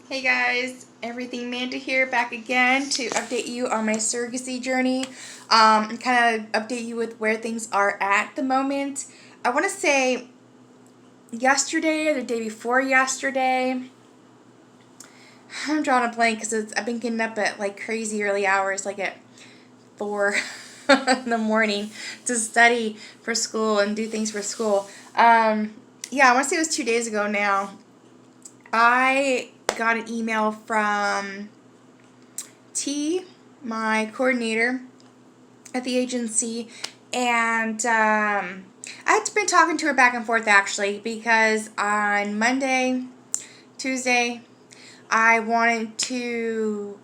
Hey guys, Everything Manda here, back again to update you on my surrogacy journey, and kind of update you with where things are at the moment. I want to say yesterday or the day before yesterday, I'm drawing a blank because I've been getting up at like crazy early hours, like at 4 in the morning to study for school and do things for school. Yeah, I want to say it was 2 days ago now. I got an email from T, my coordinator at the agency, and I'd been talking to her back and forth actually because on Monday, Tuesday, I wanted to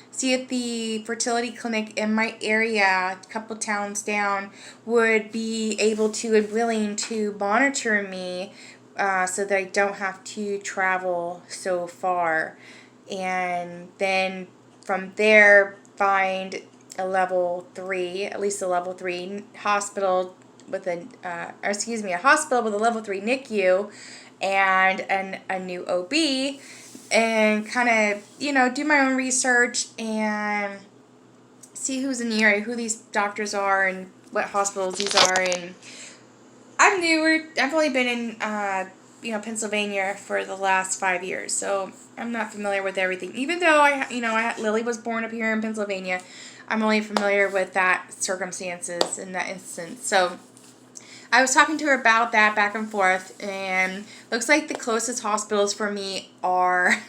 see if the fertility clinic in my area, a couple towns down, would be able to and willing to monitor me so that I don't have to travel so far. And then from there, find a level 3, at least a level 3 hospital with a hospital with a level 3 NICU and a new OB, and kind of, do my own research and see who's in the area, who these doctors are, and what hospitals these are. And I'm newer. I've only been in, Pennsylvania for the last 5 years, so I'm not familiar with everything. Even though Lily was born up here in Pennsylvania, I'm only familiar with that circumstances in that instance. So I was talking to her about that back and forth, and looks like the closest hospitals for me are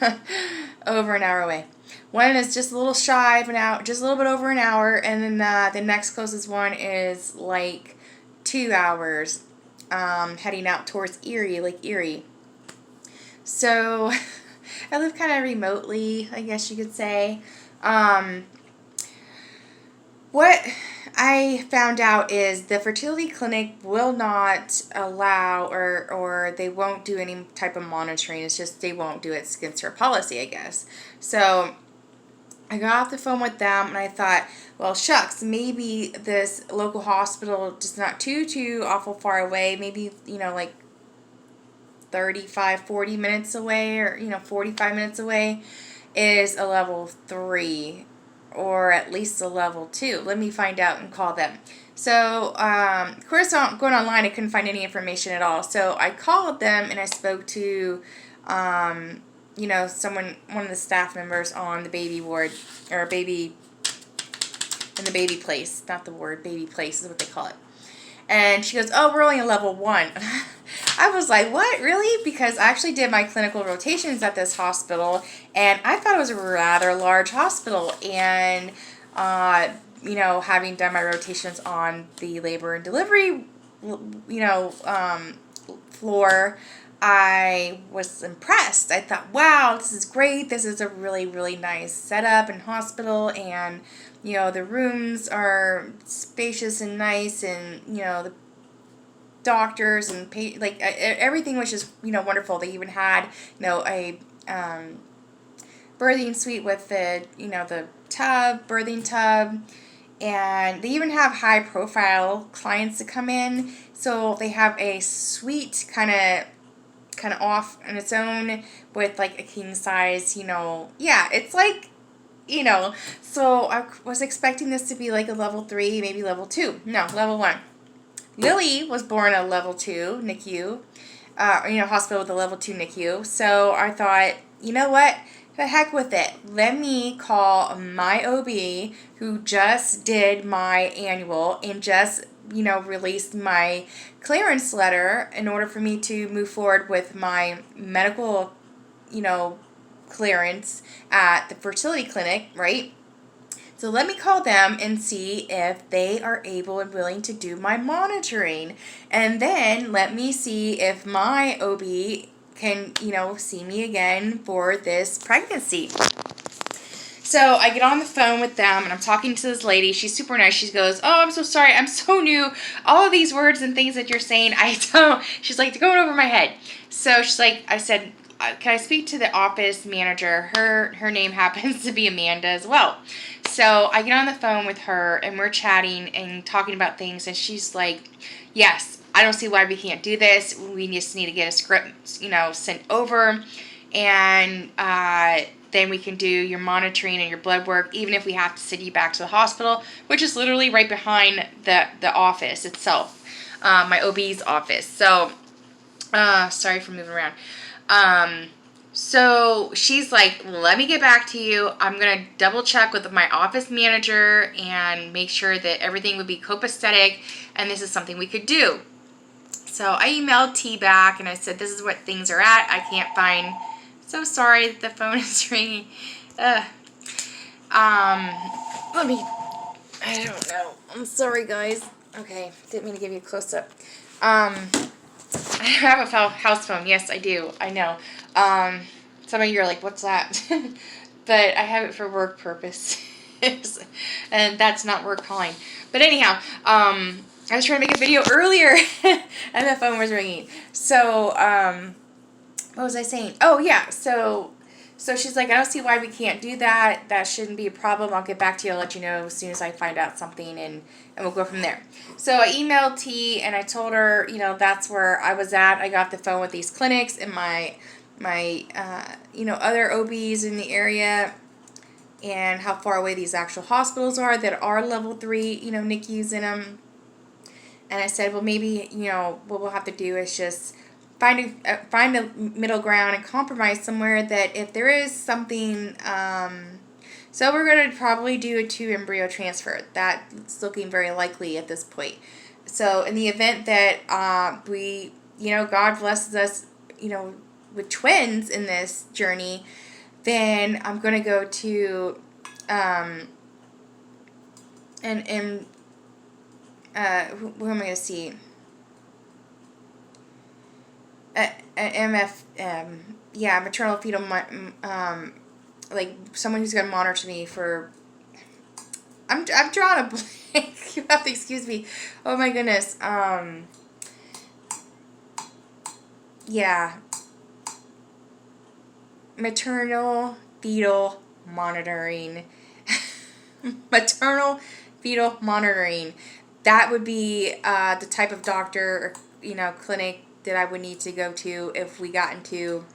over an hour away. One is just a little shy of an hour, just a little bit over an hour, and then the next closest one is like 2 hours, heading out towards Erie, Lake Erie. So I live kind of remotely, I guess you could say. What I found out is the fertility clinic will not allow or they won't do any type of monitoring. It's just they won't do it. It's against their policy, I guess. So I got off the phone with them and I thought, well, shucks, maybe this local hospital, just not too awful far away, maybe, like 35, 40 minutes away, or 45 minutes away, is a level 3 or at least a level 2. Let me find out and call them. So, of course, going online, I couldn't find any information at all. So I called them and I spoke to, someone, one of the staff members on the baby ward, or baby, in the baby place. Not the ward, baby place is what they call it. And she goes, oh, we're only a level 1. I was like, what, really? Because I actually did my clinical rotations at this hospital, and I thought it was a rather large hospital. And, having done my rotations on the labor and delivery, floor, I was impressed. I thought, wow, this is great. This is a really, really nice setup and hospital, and the rooms are spacious and nice, and the doctors and everything was just wonderful. They even had a birthing suite with the birthing tub, and they even have high profile clients that come in. So they have a suite kind of off on its own with like a king size. It's like. So I was expecting this to be like a level 3, maybe level 2. No, level 1. Lily was born a level 2 NICU, hospital with a level 2 NICU. So I thought, you know what? The heck with it. Let me call my OB who just did my annual and just, released my clearance letter in order for me to move forward with my medical, clearance at the fertility clinic, right? So let me call them and see if they are able and willing to do my monitoring. And then let me see if my OB can, see me again for this pregnancy. So I get on the phone with them and I'm talking to this lady. She's super nice. She goes, oh, I'm so sorry. I'm so new. All of these words and things that you're saying, I don't. She's like, they're going over my head. So she's like, I said, can I speak to the office manager? Her name happens to be Amanda as well. So I get on the phone with her and we're chatting and talking about things, and she's like, yes, I don't see why we can't do this. We just need to get a script, sent over, and then we can do your monitoring and your blood work, even if we have to send you back to the hospital, which is literally right behind the office itself, my OB's office. So, sorry for moving around. So she's like, let me get back to you. I'm going to double check with my office manager and make sure that everything would be copacetic and this is something we could do. So I emailed T back and I said, this is what things are at. I can't find, so sorry that the phone is ringing. Let me, I don't know. I'm sorry, guys. Okay, didn't mean to give you a close-up. I have a house phone. Yes, I do. I know. Some of you are like, what's that? But I have it for work purpose. And that's not work calling. But anyhow, I was trying to make a video earlier and the phone was ringing. So, what was I saying? Oh, yeah. So she's like, I don't see why we can't do that. That shouldn't be a problem. I'll get back to you. I'll let you know as soon as I find out something, and we'll go from there. So I emailed T, and I told her, that's where I was at. I got the phone with these clinics and my other OBs in the area, and how far away these actual hospitals are that are level 3, NICUs in them. And I said, well, maybe, what we'll have to do is just find a middle ground and compromise somewhere that if there is something, so we're going to probably do a 2 embryo transfer. That's looking very likely at this point. So in the event that we, God blesses us, with twins in this journey, then I'm going to go to, who am I going to see? Maternal fetal, like someone who's going to monitor me for, I've drawn a blank. You have to excuse me. Oh my goodness. Maternal fetal monitoring. Maternal fetal monitoring. That would be the type of doctor or, clinic that I would need to go to if we got into,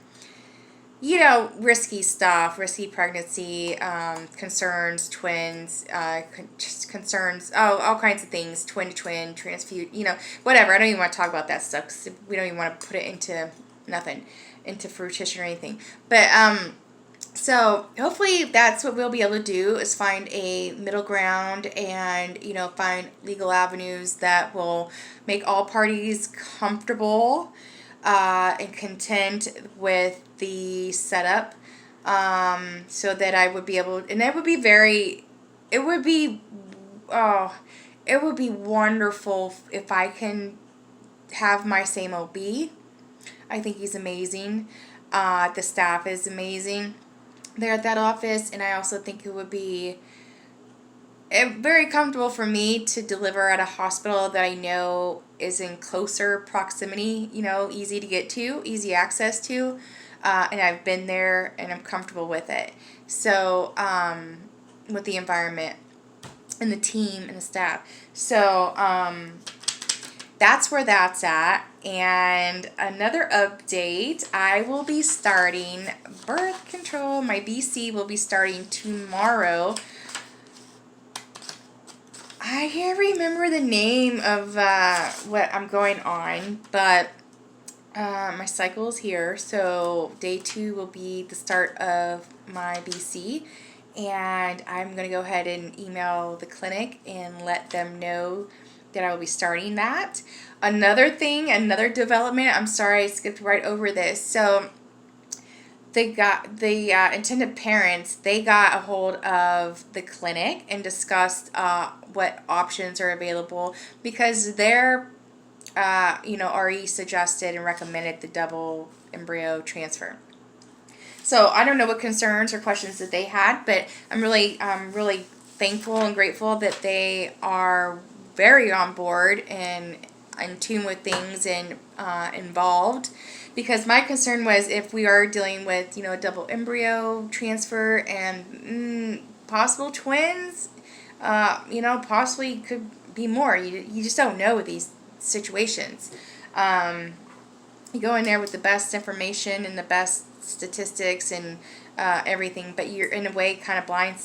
risky stuff, risky pregnancy, concerns, twins, concerns, all kinds of things, twin to twin, transfuse, whatever. I don't even want to talk about that stuff because we don't even want to put it into nothing, into fruition or anything. But, so hopefully that's what we'll be able to do, is find a middle ground and, find legal avenues that will make all parties comfortable and content with the setup, so that I would be able, and it would be wonderful if I can have my same OB. I think he's amazing. The staff is amazing there at that office, and I also think it would be very comfortable for me to deliver at a hospital that I know is in closer proximity, easy to get to, easy access to, and I've been there and I'm comfortable with it. So, with the environment and the team and the staff. So, that's where that's at. And another update, I will be starting birth control. My BC will be starting tomorrow. I can't remember the name of what I'm going on, but my cycle is here. So day 2 will be the start of my BC. And I'm going to go ahead and email the clinic and let them know that I will be starting that. Another development, I'm sorry I skipped right over this. So the intended parents, they got a hold of the clinic and discussed what options are available, because their RE suggested and recommended the double embryo transfer. So I don't know what concerns or questions that they had, but I'm really thankful and grateful that they are very on board and in tune with things and involved. Because my concern was, if we are dealing with, a double embryo transfer and possible twins, possibly could be more. You just don't know with these situations. You go in there with the best information and the best statistics and everything, but you're in a way kind of blind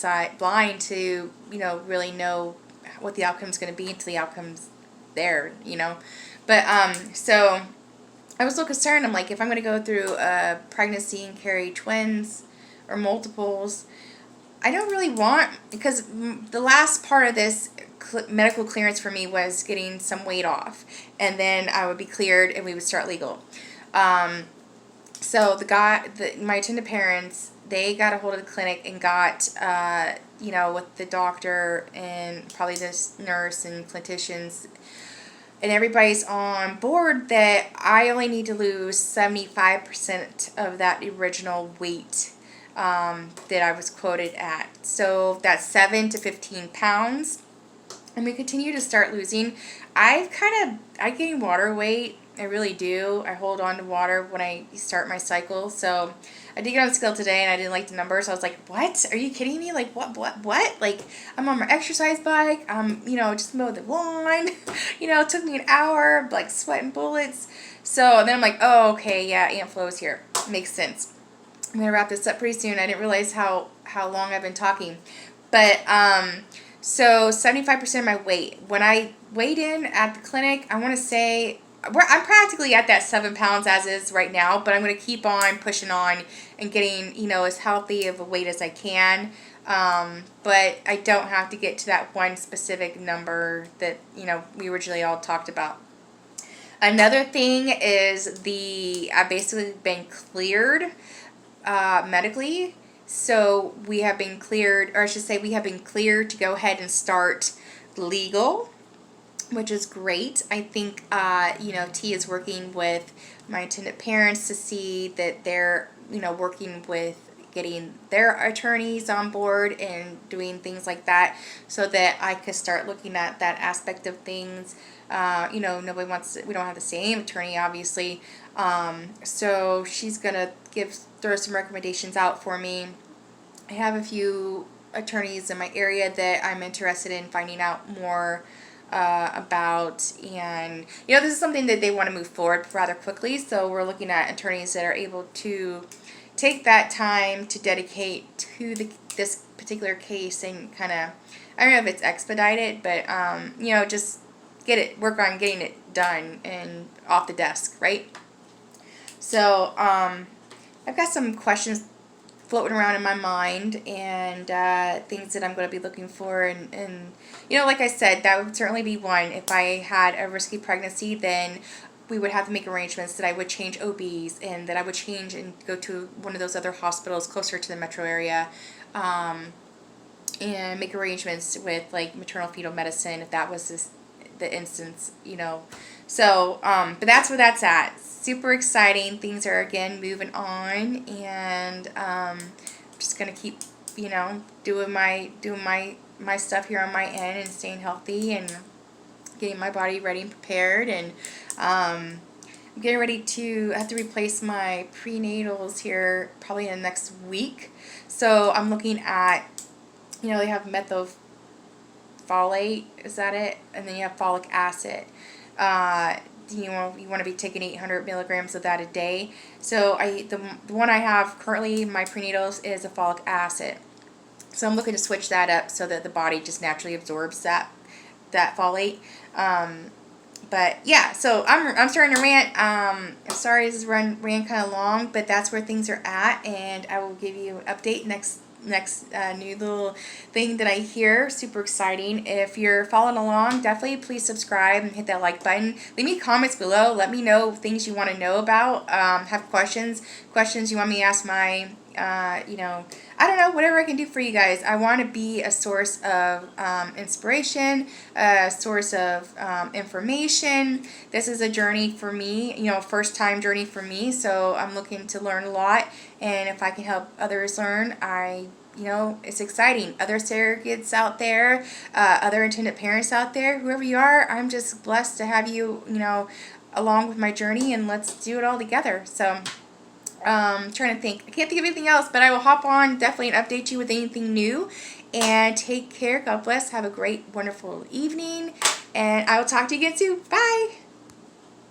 to, really know what the outcome's going to be until the outcome's there, But, so I was so concerned. I'm like, if I'm going to go through a pregnancy and carry twins or multiples, I don't really want, because the last part of this medical clearance for me was getting some weight off, and then I would be cleared and we would start legal. So my attendant parents, they got a hold of the clinic and got, with the doctor and probably this nurse and clinicians, and everybody's on board that I only need to lose 75% of that original weight that I was quoted at. So that's 7 to 15 pounds. And we continue to start losing. I gain water weight. I really do. I hold on to water when I start my cycle. So I did get on the scale today and I didn't like the numbers. I was like, what? Are you kidding me? Like, what? Like, I'm on my exercise bike. Just mowed the lawn. It took me an hour, like sweating bullets. So then I'm like, oh, okay, yeah, Aunt Flo's here. Makes sense. I'm going to wrap this up pretty soon. I didn't realize how long I've been talking. But, so 75% of my weight. When I weighed in at the clinic, I want to say, I'm practically at that 7 pounds as is right now, but I'm going to keep on pushing on and getting, as healthy of a weight as I can. But I don't have to get to that one specific number that, we originally all talked about. Another thing is I've basically been cleared medically. So we have been cleared, or I should say we have been cleared to go ahead and start legal, which is great. I think, T is working with my attendant parents to see that they're, working with getting their attorneys on board and doing things like that so that I could start looking at that aspect of things. We don't have the same attorney, obviously. So she's going to throw some recommendations out for me. I have a few attorneys in my area that I'm interested in finding out more about, and this is something that they want to move forward rather quickly, so we're looking at attorneys that are able to take that time to dedicate to this particular case and kind of, I don't know if it's expedited, but just work on getting it done and off the desk, right? So I've got some questions floating around in my mind and things that I'm going to be looking for, and like I said, that would certainly be one. If I had a risky pregnancy, then we would have to make arrangements that I would change OBs and that I would change and go to one of those other hospitals closer to the metro area, and make arrangements with like maternal fetal medicine if that was the instance, So, but that's where that's at. Super exciting. Things are again moving on, and I'm just gonna keep, doing my stuff here on my end and staying healthy and getting my body ready and prepared. And I'm getting ready to have to replace my prenatals here probably in the next week. So I'm looking at, they have methylfolate, is that it? And then you have folic acid. You want to be taking 800 milligrams of that a day. So the one I have currently, my prenatals, is a folic acid. So I'm looking to switch that up so that the body just naturally absorbs that folate. But yeah, so I'm starting to rant. I'm sorry this ran kind of long, but that's where things are at, and I will give you an update next new little thing that I hear. Super exciting. If you're following along, definitely please subscribe and hit that like button. Leave me comments below. Let me know things you want to know about. Have questions you want me to ask my I don't know, whatever I can do for you guys. I want to be a source of inspiration, a source of information. This is a journey for me, first time journey for me, so I'm looking to learn a lot, and if I can help others learn, it's exciting. Other surrogates out there, other intended parents out there, whoever you are, I'm just blessed to have you, along with my journey, and let's do it all together. So trying to think. I can't think of anything else, but I will hop on definitely and update you with anything new. And take care. God bless. Have a great, wonderful evening. And I will talk to you again soon. Bye.